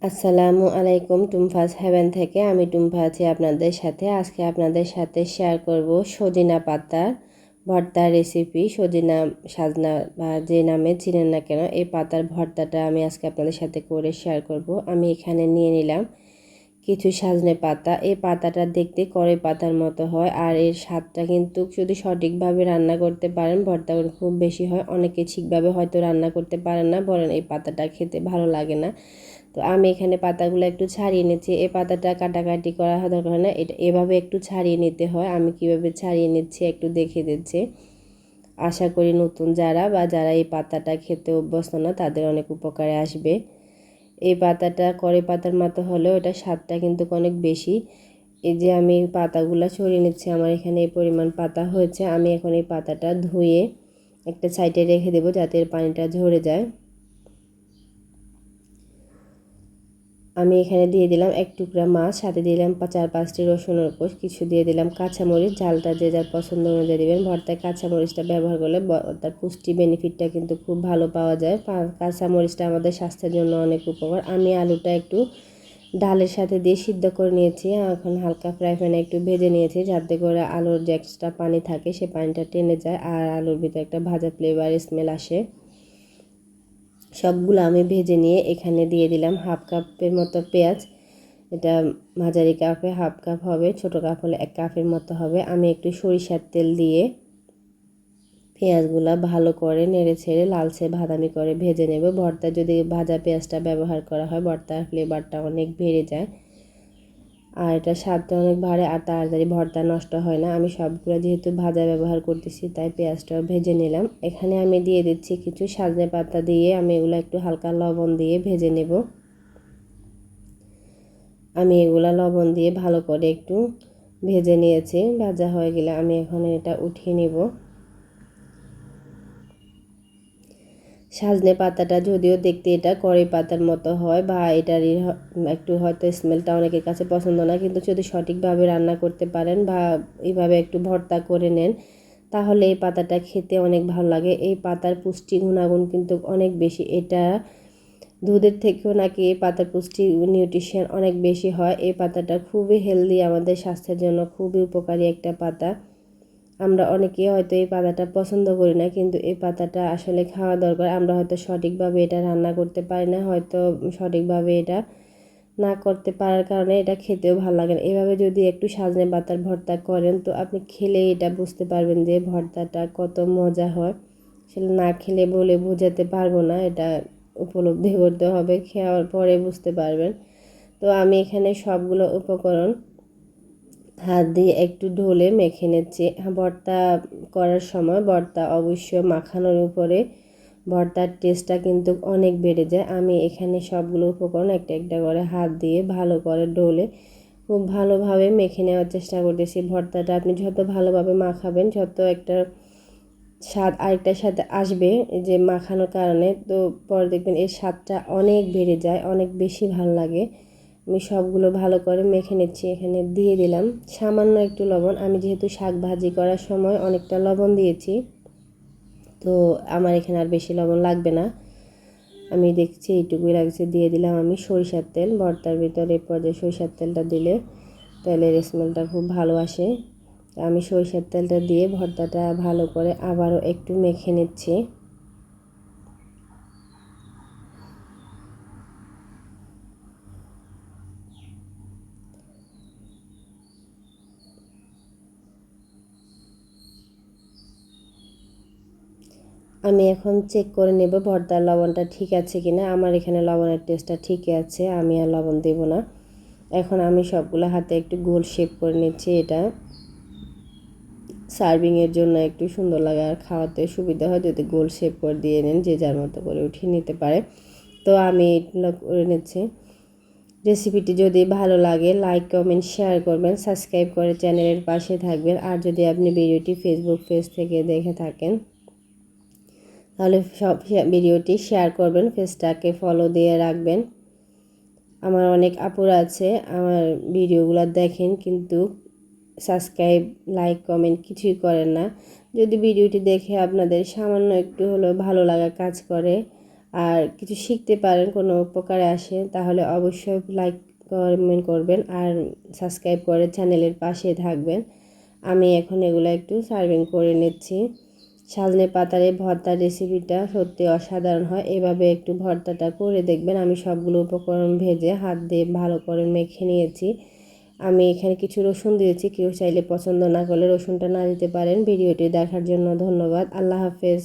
আসসালামু আলাইকুম। টুম্পাস হেভেন থেকে আমি টুম্পা আছি আপনাদের সাথে। আজকে আপনাদের সাথে শেয়ার করব সজিনা পাতার ভর্তার রেসিপি। সজিনা, সাজনা বা যে নামে চিনেন না কেন, এই পাতার ভর্তাটা আমি আজকে আপনাদের সাথে করে শেয়ার করব। আমি এখানে নিয়ে নিলাম কিছু সাজনে পাতা। এই পাতাটা দেখতে কড়ই পাতার মতো হয়, আর এর স্বাদটা কিন্তু যদি সঠিকভাবে রান্না করতে পারেন ভর্তা খুব বেশি হয়। অনেকে ঠিকভাবে হয়তো রান্না করতে পারেন না, বলেন এই পাতাটা খেতে ভালো লাগে না। তো আমি এখানে পাতাগুলো একটু ছাড়িয়ে নিচ্ছি। এই পাতাটা কাটাকাটি করা দরকার না, এটা এভাবে একটু ছাড়িয়ে নিতে হয়। আমি কিভাবে ছাড়িয়ে নিচ্ছি একটু দেখে দিচ্ছি। আশা করি নতুন যারা এই পাতাটা খেতে অভ্যস্ত না তাদের অনেক উপকারে আসবে। এই পাতাটা কড়ই পাতার মতো হলেও এটা স্বাদটা কিন্তু অনেক বেশি। এই যে আমি পাতাগুলো ছড়িয়ে নিচ্ছি, আমার এখানে এই পরিমাণ পাতা হয়েছে। আমি এখন এই পাতাটা ধুয়ে একটা সাইডে রেখে দেবো যাতে এর পানিটা ঝরে যায়। আমি এখানে দিয়ে দিলাম এক টুকরা মাছ, সাথে দিলাম 4-5টি রসুনের কোষ, কিছু দিয়ে দিলাম কাঁচামরিচ। ঝালটা যে যার পছন্দ অনুযায়ী দেবেন। ভর্তায় কাঁচামরিচটা ব্যবহার করলে তার পুষ্টি বেনিফিটটা কিন্তু খুব ভালো পাওয়া যায়। কাঁচামরিচটা আমাদের স্বাস্থ্যের জন্য অনেক উপকার। আমি আলুটা একটু ডালের সাথে দিয়ে সিদ্ধ করে নিয়েছি। এখন হালকা ফ্রাই প্যানে একটু ভেজে নিয়েছি যাতে করে আলুর যে এক্সট্রা পানি থাকে সে পানিটা টেনে যায় আর আলুর ভিতরে একটা ভাজা ফ্লেভার স্মেল আসে। সবগুলো আমি ভেজে নিয়ে এখানে দিয়ে দিলাম হাফ কাপের মতো পেঁয়াজ। এটা মাঝারি কাপে হাফ কাপ হবে, ছোট কাপ হলে 1 কাপের মতো হবে। আমি একটু সরিষার তেল দিয়ে পেঁয়াজগুলো ভালো করে নেড়ে ছেড়ে লালচে বাদামি করে ভেজে নেব। ভর্তা যদি ভাজা পেঁয়াজটা ব্যবহার করা হয় ভর্তার ফ্লেভারটা অনেক বেড়ে যায় আর এটা স্বাদটা অনেক বাড়ে আর তাড়াতাড়ি ভর্তা নষ্ট হয় না। আমি সবগুলো যেহেতু ভাজা ব্যবহার করতেছি তাই পেঁয়াজটাও ভেজে নিলাম। এখানে আমি দিয়ে দিচ্ছি কিছু সজনে পাতা দিয়ে আমি এগুলো একটু হালকা লবণ দিয়ে ভেজে নেব। আমি এগুলা লবণ দিয়ে ভালো করে একটু ভেজে নিয়েছি। ভাজা হয়ে গেলে আমি এখন এটা উঠিয়ে নিব। সজনে পাতাটা যদিও দেখতে এটা কড়ই পাতার মতো হয় বা এটার একটু হয়তো স্মেলটা অনেকের কাছে পছন্দ না, কিন্তু যদি সঠিকভাবে রান্না করতে পারেন বা এইভাবে একটু ভর্তা করে নেন তাহলে এই পাতাটা খেতে অনেক ভালো লাগে। এই পাতার পুষ্টি গুণাগুণ কিন্তু অনেক বেশি। এটা দুধের থেকেও নাকি এই পাতার পুষ্টি নিউট্রিশন অনেক বেশি হয়। এই পাতাটা খুবই হেলদি, আমাদের স্বাস্থ্যের জন্য খুবই উপকারী একটা পাতা। আমরা অনেকেই হয়তো এই পাতাটা পছন্দ করি না, কিন্তু এই পাতাটা আসলে খাওয়া দরকার। আমরা হয়তো সঠিকভাবে এটা রান্না করতে পারি না, হয়তো সঠিকভাবে এটা না করতে পারার কারণে এটা খেতেও ভালো লাগে না। এভাবে যদি একটু সজনে পাতার ভর্তা করেন তো আপনি খেলে এটা বুঝতে পারবেন যে ভর্তাটা কত মজা হয়। আসলে না খেলে বলে বোঝাতে পারবো না, এটা উপলব্ধি করতে হবে, খাওয়ার পরে বুঝতে পারবেন। তো আমি এখানে সবগুলো উপকরণ হাত দিয়ে একটু ঢলে মেখে নিচ্ছি। ভর্তা করার সময় ভর্তা অবশ্যই মাখানোর উপরে ভর্তার টেস্টটা কিন্তু অনেক বেড়ে যায়। আমি এখানে সবগুলো উপকরণ একটা একটা করে হাত দিয়ে ভালো করে ঢলে খুব ভালোভাবে মেখে নেওয়ার চেষ্টা করতেছি। ভর্তাটা আপনি যত ভালোভাবে মাখাবেন যত একটা স্বাদ আরেকটার সাথে আসবে এই যে মাখানোর কারণে, তো পরে দেখবেন এর স্বাদটা অনেক বেড়ে যায়, অনেক বেশি ভালো লাগে। আমি সবগুলো ভালো করে মেখে নিচ্ছি। এখানে দিয়ে দিলাম সামান্য একটু লবণ। আমি যেহেতু শাক ভাজি করার সময় অনেকটা লবণ দিয়েছি, তো আমার এখানে আর বেশি লবণ লাগবে না। আমি দেখছি এইটুকুই লাগছে। দিয়ে দিলাম আমি সরিষার তেল। ভর্তার ভিতরে পর্যায়ে সরিষার তেলটা দিলে তেলের স্মেলটা খুব ভালো আসে। আমি সরিষার তেলটা দিয়ে ভর্তাটা ভালো করে আবারও একটু মেখে নিচ্ছি। আমি এখন চেক করে নেব ভর্তার লবণটা ঠিক আছে কিনা। আমার এখানে লবণের টেস্টটা ঠিকই আছে, আমি আর লবণ দেব না। এখন আমি সবগুলো হাতে একটু গোল শেপ করে নিচ্ছি। এটা সার্ভিংয়ের জন্য একটু সুন্দর লাগে আর খাওয়াতে সুবিধা হয় যদি গোল শেপ করে দিয়ে নেন, যে যার মতো করে উঠিয়ে নিতে পারে। তো আমি এগুলো করে নিচ্ছি। রেসিপিটি যদি ভালো লাগে লাইক কমেন্ট শেয়ার করবেন, সাবস্ক্রাইব করে চ্যানেলের পাশে থাকবেন। আর যদি আপনি ভিডিওটি ফেসবুক পেজ থেকে দেখে থাকেন তাহলে সব ভিডিওটি শেয়ার করবেন, পেজটাকে ফলো দিয়ে রাখবেন। আমার অনেক আপুরা আছে আমার ভিডিওগুলো দেখেন কিন্তু সাবস্ক্রাইব লাইক কমেন্ট কিছুই করেন না। যদি ভিডিওটি দেখে আপনাদের সামান্য একটু হলেও ভালো লাগা কাজ করে আর কিছু শিখতে পারেন, কোনো উপকারে আসে, তাহলে অবশ্যই লাইক কমেন্ট করবেন আর সাবস্ক্রাইব করে চ্যানেলের পাশে থাকবেন। আমি এখন এগুলো একটু সার্ভিং করে নিচ্ছি। সজনে পাতার এই ভর্তার রেসিপিটা সত্যি অসাধারণ হয়, এভাবে একটু ভর্তাটা করে দেখবেন। আমি সবগুলো উপকরণ ভেজে হাত দিয়ে ভালো করে মেখে নিয়েছি। আমি এখানে কিছু রসুন দিয়েছি, কেউ চাইলে পছন্দ না করলে রসুনটা না দিতে পারেন। ভিডিওটি দেখার জন্য ধন্যবাদ। আল্লাহ হাফেজ।